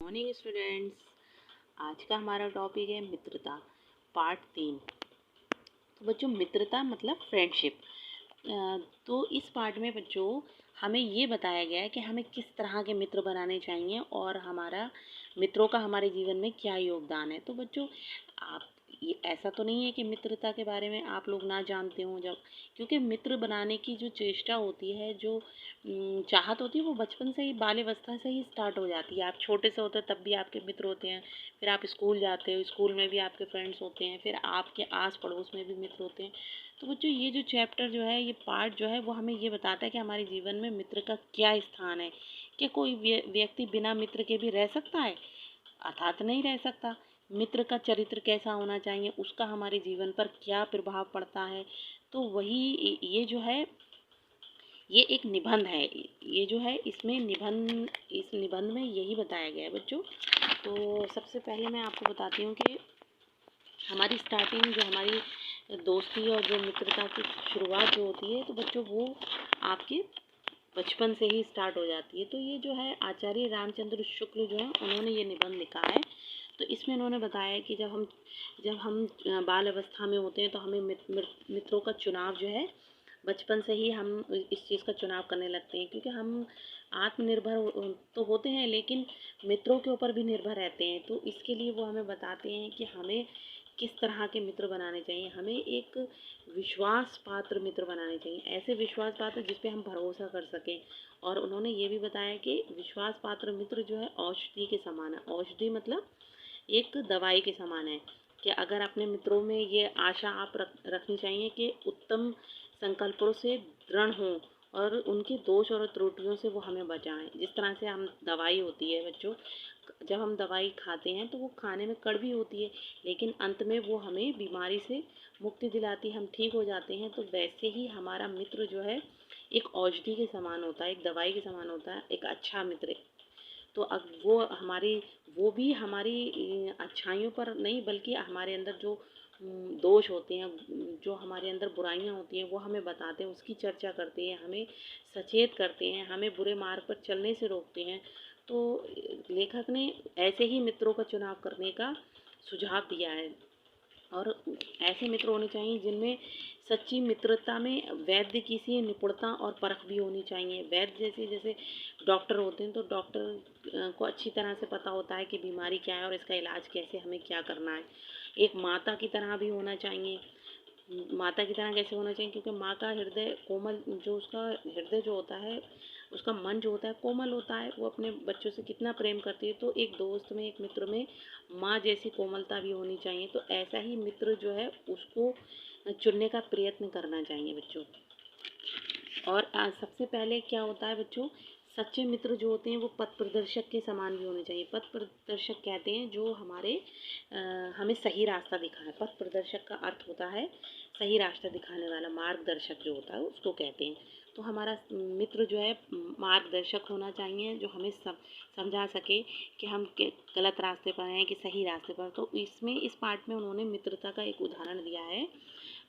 Morning students. आज का हमारा टॉपिक है मित्रता, पार्ट 3। तो बच्चों, मित्रता मतलब फ्रेंडशिप। तो इस पार्ट में बच्चों हमें ये बताया गया है कि हमें किस तरह के मित्र बनाने चाहिए और हमारा मित्रों का हमारे जीवन में क्या योगदान है। तो बच्चों, आप ये ऐसा तो नहीं है कि मित्रता के बारे में आप लोग ना जानते हों, जब क्योंकि मित्र बनाने की जो चेष्टा होती है, जो चाहत होती है, वो बचपन से ही, बाल्यावस्था से ही स्टार्ट हो जाती है। आप छोटे से होते हैं तब भी आपके मित्र होते हैं, फिर आप स्कूल जाते हो, स्कूल में भी आपके फ्रेंड्स होते हैं, फिर आपके आस पड़ोस में भी मित्र होते हैं। तो बच्चों, ये जो चैप्टर जो है, ये पार्ट जो है, वो हमें ये बताता है कि हमारे जीवन में मित्र का क्या स्थान है। कि कोई व्यक्ति बिना मित्र के भी रह सकता है? अर्थात नहीं रह सकता। मित्र का चरित्र कैसा होना चाहिए, उसका हमारे जीवन पर क्या प्रभाव पड़ता है। तो वही ये जो है, ये एक निबंध है। ये जो है, इसमें इस निबंध में यही बताया गया है बच्चों। तो सबसे पहले मैं आपको बताती हूँ कि हमारी स्टार्टिंग, जो हमारी दोस्ती और जो मित्रता की शुरुआत जो होती है, तो बच्चों वो आपके बचपन से ही स्टार्ट हो जाती है। तो ये जो है, आचार्य रामचंद्र शुक्ल जो है, उन्होंने ये निबंध लिखा है। तो इसमें उन्होंने बताया कि जब हम बाल अवस्था में होते हैं, तो हमें मित्रों का चुनाव जो है, बचपन से ही हम इस चीज़ का चुनाव करने लगते हैं। क्योंकि हम आत्मनिर्भर तो होते हैं, लेकिन मित्रों के ऊपर भी निर्भर रहते हैं। तो इसके लिए वो हमें बताते हैं कि हमें किस तरह के मित्र बनाने चाहिए। हमें एक विश्वास पात्र मित्र बनाने चाहिए, ऐसे विश्वास पात्र जिस पे हम भरोसा कर सकें। और उन्होंने ये भी बताया कि विश्वास पात्र मित्र जो है, औषधि के समान है। औषधि मतलब एक दवाई के समान है। कि अगर अपने मित्रों में ये आशा आप रखनी चाहिए कि उत्तम संकल्पों से दृढ़ हों और उनके दोष और त्रुटियों से वो हमें बचाएं। जिस तरह से हम दवाई होती है बच्चों, जब हम दवाई खाते हैं तो वो खाने में कड़वी होती है, लेकिन अंत में वो हमें बीमारी से मुक्ति दिलाती, हम ठीक हो जाते हैं। तो वैसे ही हमारा मित्र जो है, एक औषधि के समान होता है, एक दवाई के समान होता है, एक अच्छा मित्र। तो अब वो भी हमारी अच्छाइयों पर नहीं, बल्कि हमारे अंदर जो दोष होते हैं, जो हमारे अंदर बुराइयां होती हैं, वो हमें बताते हैं, उसकी चर्चा करते हैं, हमें सचेत करते हैं, हमें बुरे मार्ग पर चलने से रोकते हैं। तो लेखक ने ऐसे ही मित्रों का चुनाव करने का सुझाव दिया है। और ऐसे मित्र होने चाहिए जिनमें सच्ची मित्रता में वैद्य की सी निपुणता और परख भी होनी चाहिए। वैद्य जैसे डॉक्टर होते हैं, तो डॉक्टर को अच्छी तरह से पता होता है कि बीमारी क्या है और इसका इलाज कैसे, हमें क्या करना है। एक माता की तरह भी होना चाहिए। माता की तरह कैसे होना चाहिए? क्योंकि माँ का हृदय कोमल, जो उसका हृदय जो होता है, उसका मन जो होता है कोमल होता है, वो अपने बच्चों से कितना प्रेम करती है। तो एक दोस्त में, एक मित्र में माँ जैसी कोमलता भी होनी चाहिए। तो ऐसा ही मित्र जो है, उसको चुनने का प्रयत्न करना चाहिए बच्चों। और सबसे पहले क्या होता है बच्चों, सच्चे मित्र जो होते हैं वो पथ प्रदर्शक के समान भी होने चाहिए। पथ प्रदर्शक कहते हैं जो हमें सही रास्ता दिखाए। पथ प्रदर्शक का अर्थ होता है सही रास्ता दिखाने वाला, मार्गदर्शक जो होता है उसको कहते हैं। तो हमारा मित्र जो है मार्गदर्शक होना चाहिए, जो हमें समझा सके कि हम गलत रास्ते पर हैं कि सही रास्ते पर। तो इसमें, इस पार्ट में उन्होंने मित्रता का एक उदाहरण दिया है,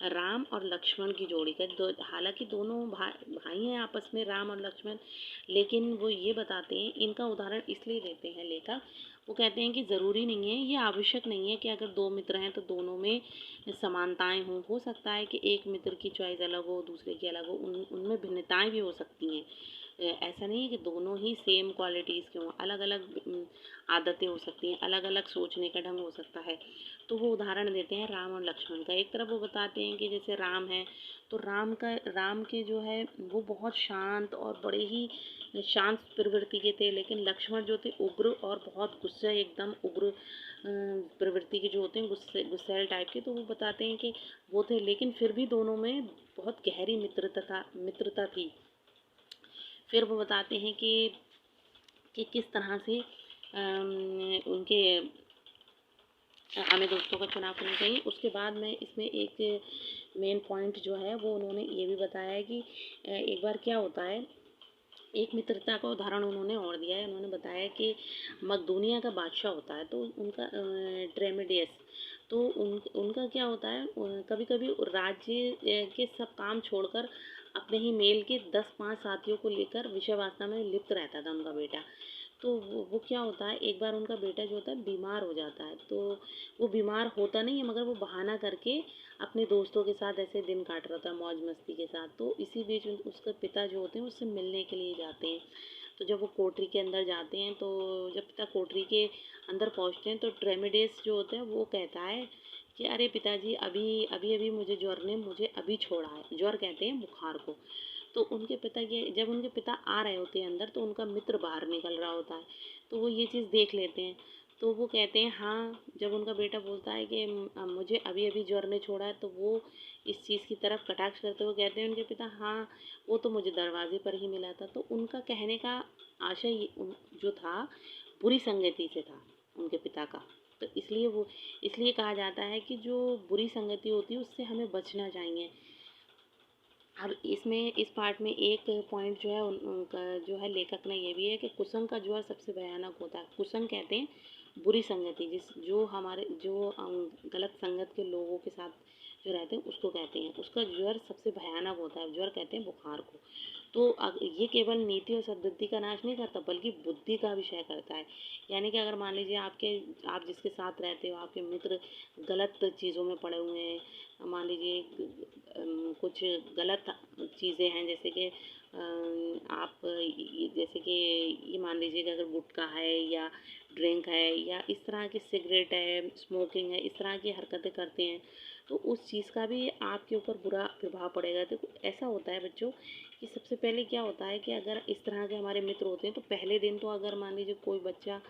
राम और लक्ष्मण की जोड़ी का। हालांकि दोनों भाई हैं आपस में, राम और लक्ष्मण, लेकिन वो ये बताते हैं, इनका उदाहरण इसलिए देते हैं लेखक, वो कहते हैं कि ज़रूरी नहीं है, ये आवश्यक नहीं है कि अगर दो मित्र हैं तो दोनों में समानताएं हों। हो सकता है कि एक मित्र की चॉइस अलग हो, दूसरे की अलग हो, उनमें भिन्नताएं भी हो सकती हैं। ऐसा नहीं है कि दोनों ही सेम क्वालिटीज़ के हों, अलग अलग आदतें हो सकती हैं, अलग अलग सोचने का ढंग हो सकता है। तो वो उदाहरण देते हैं राम और लक्ष्मण का। एक तरफ वो बताते हैं कि जैसे राम है, तो राम के जो है वो बहुत शांत और बड़े ही शांत प्रवृत्ति के थे, लेकिन लक्ष्मण जो थे उग्र और बहुत गुस्से, एकदम उग्र प्रवृत्ति के जो होते हैं, गुस्सैल टाइप के। तो वो बताते हैं कि वो थे, लेकिन फिर भी दोनों में बहुत गहरी मित्रता थी। फिर वो बताते हैं कि किस तरह से उनके हमें दोस्तों का चुनाव करना चाहिए। उसके बाद में इसमें एक मेन पॉइंट जो है, वो उन्होंने ये भी बताया है कि एक बार क्या होता है, एक मित्रता का उदाहरण उन्होंने और दिया है। उन्होंने बताया कि मकदूनिया का बादशाह होता है, तो उनका ट्रेमेडियस, तो उनका क्या होता है, कभी कभी राज्य के सब काम छोड़कर अपने ही मेल के 10-5 साथियों को लेकर विषय वासना में लिप्त रहता था उनका बेटा। तो वो क्या होता है, एक बार उनका बेटा जो होता है बीमार हो जाता है, तो वो बीमार होता नहीं है मगर वो बहाना करके अपने दोस्तों के साथ ऐसे दिन काट रहा था मौज मस्ती के साथ। तो इसी बीच उसके पिता जो होते हैं उससे मिलने के लिए जाते हैं। तो जब वो कोठरी के अंदर जाते हैं, तो जब पिता कोठरी के अंदर पहुंचते हैं, तो ट्रेमिडेस जो होता है वो कहता है कि अरे पिताजी, अभी अभी अभी मुझे ज्वर ने मुझे अभी छोड़ा है। ज्वर कहते हैं बुखार को। तो उनके पिता ये जब उनके पिता आ रहे होते हैं अंदर, तो उनका मित्र बाहर निकल रहा होता है। तो वो ये चीज़ देख लेते हैं। तो वो कहते हैं हाँ, जब उनका बेटा बोलता है कि मुझे अभी अभी ज्वर ने छोड़ा है, तो वो इस चीज़ की तरफ कटाक्ष करते हुए कहते हैं उनके पिता, हाँ वो तो मुझे दरवाजे पर ही मिला था। तो उनका कहने का आशय जो था, बुरी संगति से था उनके पिता का। तो इसलिए कहा जाता है कि जो बुरी संगति होती है उससे हमें बचना चाहिए। अब इसमें इस पार्ट में एक पॉइंट जो है उनका जो है, लेखक ने ये भी है कि कुसंग का ज्वर सबसे भयानक होता है। कुसंग कहते हैं बुरी संगति, जो गलत संगत के लोगों के साथ जो रहते हैं उसको कहते हैं। उसका ज्वर सबसे भयानक होता है। ज्वर कहते हैं बुखार को। तो ये केवल नीति और सद्बुद्धि का नाश नहीं करता, बल्कि बुद्धि का विषय करता है। यानी कि अगर मान लीजिए आप जिसके साथ रहते हो, आपके मित्र गलत चीज़ों में पड़े हुए हैं, मान लीजिए कुछ गलत चीज़ें हैं, जैसे कि जैसे कि ये मान लीजिए कि अगर गुटखा है या ड्रिंक है या इस तरह की सिगरेट है, स्मोकिंग है, इस तरह की हरकतें करते हैं, तो उस चीज़ का भी आपके ऊपर बुरा प्रभाव पड़ेगा। तो ऐसा होता है बच्चों कि सबसे पहले क्या होता है कि अगर इस तरह के हमारे मित्र होते हैं, तो पहले दिन तो अगर मान लीजिए कोई बच्चा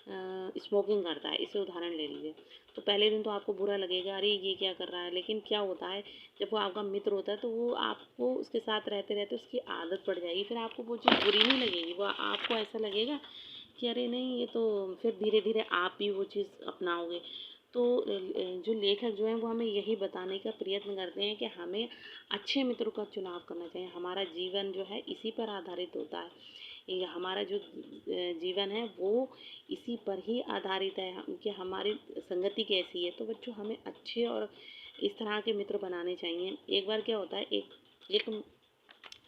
स्मोकिंग करता है, इसे उदाहरण ले लीजिए, तो पहले दिन तो आपको बुरा लगेगा, अरे ये क्या कर रहा है। लेकिन क्या होता है, जब वो आपका मित्र होता है, तो वो आपको उसके साथ रहते रहते उसकी आदत पड़ जाएगी। फिर आपको वो चीज़ बुरी नहीं लगेगी, वो आपको ऐसा लगेगा कि अरे नहीं, ये तो फिर धीरे धीरे आप भी वो चीज़ अपनाओगे। तो जो लेखक जो हैं वो हमें यही बताने का प्रयत्न करते हैं कि हमें अच्छे मित्रों का चुनाव करना चाहिए। हमारा जीवन जो है इसी पर आधारित होता है। ये हमारा जो जीवन है वो इसी पर ही आधारित है कि हमारी संगति कैसी है। तो बच्चों, हमें अच्छे और इस तरह के मित्र बनाने चाहिए। एक बार क्या होता है, एक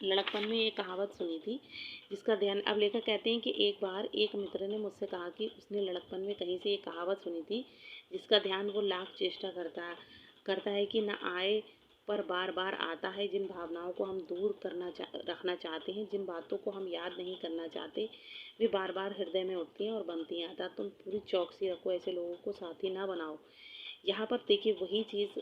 लड़कपन में एक कहावत सुनी थी जिसका ध्यान, अब लेखक कहते हैं कि एक बार एक मित्र ने मुझसे कहा कि उसने लड़कपन में कहीं से एक कहावत सुनी थी जिसका ध्यान वो लाख चेष्टा करता है कि न आए, पर बार बार आता है। जिन भावनाओं को हम दूर रखना चाहते हैं, जिन बातों को हम याद नहीं करना चाहते, वे बार बार हृदय में उठती हैं और बनती हैं। अतः तुम पूरी चौकसी रखो, ऐसे लोगों को साथी ना बनाओ। यहाँ पर देखिए वही चीज़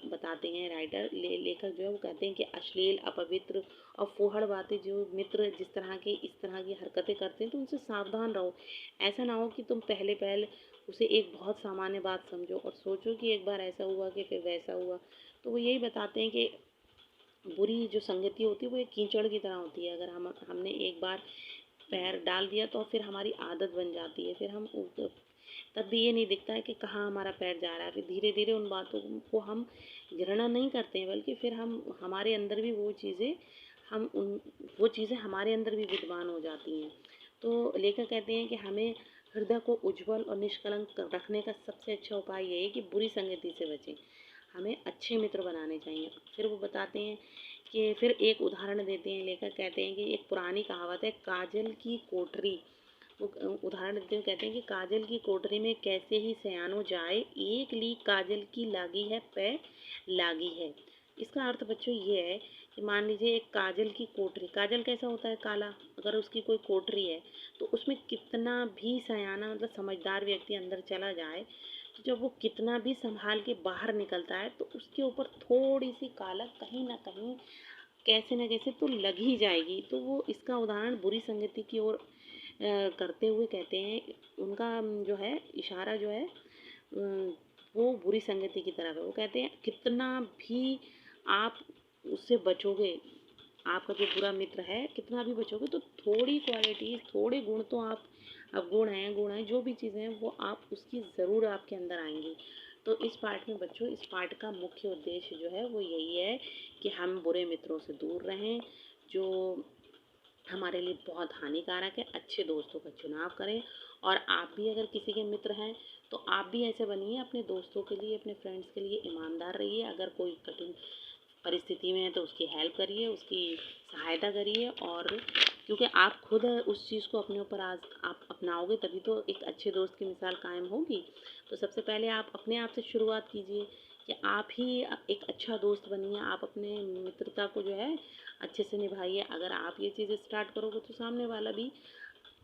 बताते हैं राइटर, लेखक जो है वो कहते हैं कि अश्लील, अपवित्र और फूहड़ बातें जो मित्र इस तरह की हरकतें करते हैं, तो उनसे सावधान रहो। ऐसा ना हो कि तुम पहले उसे एक बहुत सामान्य बात समझो और सोचो कि एक बार ऐसा हुआ कि फिर वैसा हुआ। तो वो यही बताते हैं कि बुरी जो संगति होती है वो एक कीचड़ की तरह होती है। अगर हमने एक बार पैर डाल दिया तो फिर हमारी आदत बन जाती है। फिर हम तब भी ये नहीं दिखता है कि कहाँ हमारा पैर जा रहा है। फिर धीरे धीरे उन बातों को हम घृणा नहीं करते हैं, बल्कि फिर हम हमारे अंदर भी वो चीज़ें हमारे अंदर भी विद्यमान हो जाती हैं। तो लेखक कहते हैं कि हमें हृदय को उज्ज्वल और निष्कलंक रखने का सबसे अच्छा उपाय यही है कि बुरी संगति से बचें, हमें अच्छे मित्र बनाने चाहिए। फिर वो बताते हैं कि फिर एक उदाहरण देते हैं, लेखक कहते हैं कि एक पुरानी कहावत है, काजल की कोठरी। वो उदाहरण देते हुए कहते हैं कि काजल की कोठरी में कैसे ही सयानो जाए, एक लीक काजल की लागी है, पै लागी है। इसका अर्थ बच्चों ये है कि मान लीजिए एक काजल की कोठरी, काजल कैसा होता है, काला, अगर उसकी कोई कोठरी है तो उसमें कितना भी सयाना मतलब समझदार व्यक्ति अंदर चला जाए, तो जब वो कितना भी संभाल के बाहर निकलता है तो उसके ऊपर थोड़ी सी काला कहीं ना कहीं, कैसे न कैसे तो लग ही जाएगी। तो वो इसका उदाहरण बुरी संगति की ओर करते हुए कहते हैं, उनका जो है इशारा जो है वो बुरी संगति की तरफ है। वो कहते हैं कितना भी आप उससे बचोगे, आपका जो बुरा मित्र है कितना भी बचोगे, तो थोड़ी क्वालिटी, थोड़े गुण तो आप, अब गुण हैं जो भी चीज़ें हैं वो आप उसकी ज़रूर आपके अंदर आएंगी। तो इस पार्ट में बच्चों, इस पार्ट का मुख्य उद्देश्य जो है वो यही है कि हम बुरे मित्रों से दूर रहें जो हमारे लिए बहुत हानिकारक है। अच्छे दोस्तों का चुनाव करें। और आप भी अगर किसी के मित्र हैं तो आप भी ऐसे बनिए, अपने दोस्तों के लिए, अपने फ्रेंड्स के लिए ईमानदार रहिए। अगर कोई कठिन परिस्थिति में है तो उसकी हेल्प करिए, उसकी सहायता करिए और क्योंकि आप खुद उस चीज़ को अपने ऊपर आज आप अपनाओगे तभी तो एक अच्छे दोस्त की मिसाल कायम होगी। तो सबसे पहले आप अपने आप से शुरुआत कीजिए कि आप ही एक अच्छा दोस्त बनिए, आप अपने मित्रता को जो है अच्छे से निभाइए। अगर आप ये चीज़ स्टार्ट करोगे तो सामने वाला भी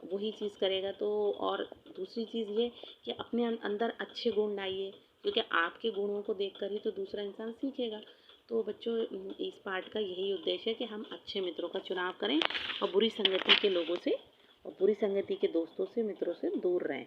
वही चीज़ करेगा। तो और दूसरी चीज़ ये कि अपने अंदर अच्छे गुण लाइए, क्योंकि आपके गुणों को देखकर ही तो दूसरा इंसान सीखेगा। तो बच्चों, इस पाठ का यही उद्देश्य है कि हम अच्छे मित्रों का चुनाव करें और बुरी संगति के लोगों से और बुरी संगति के दोस्तों से, मित्रों से दूर रहें।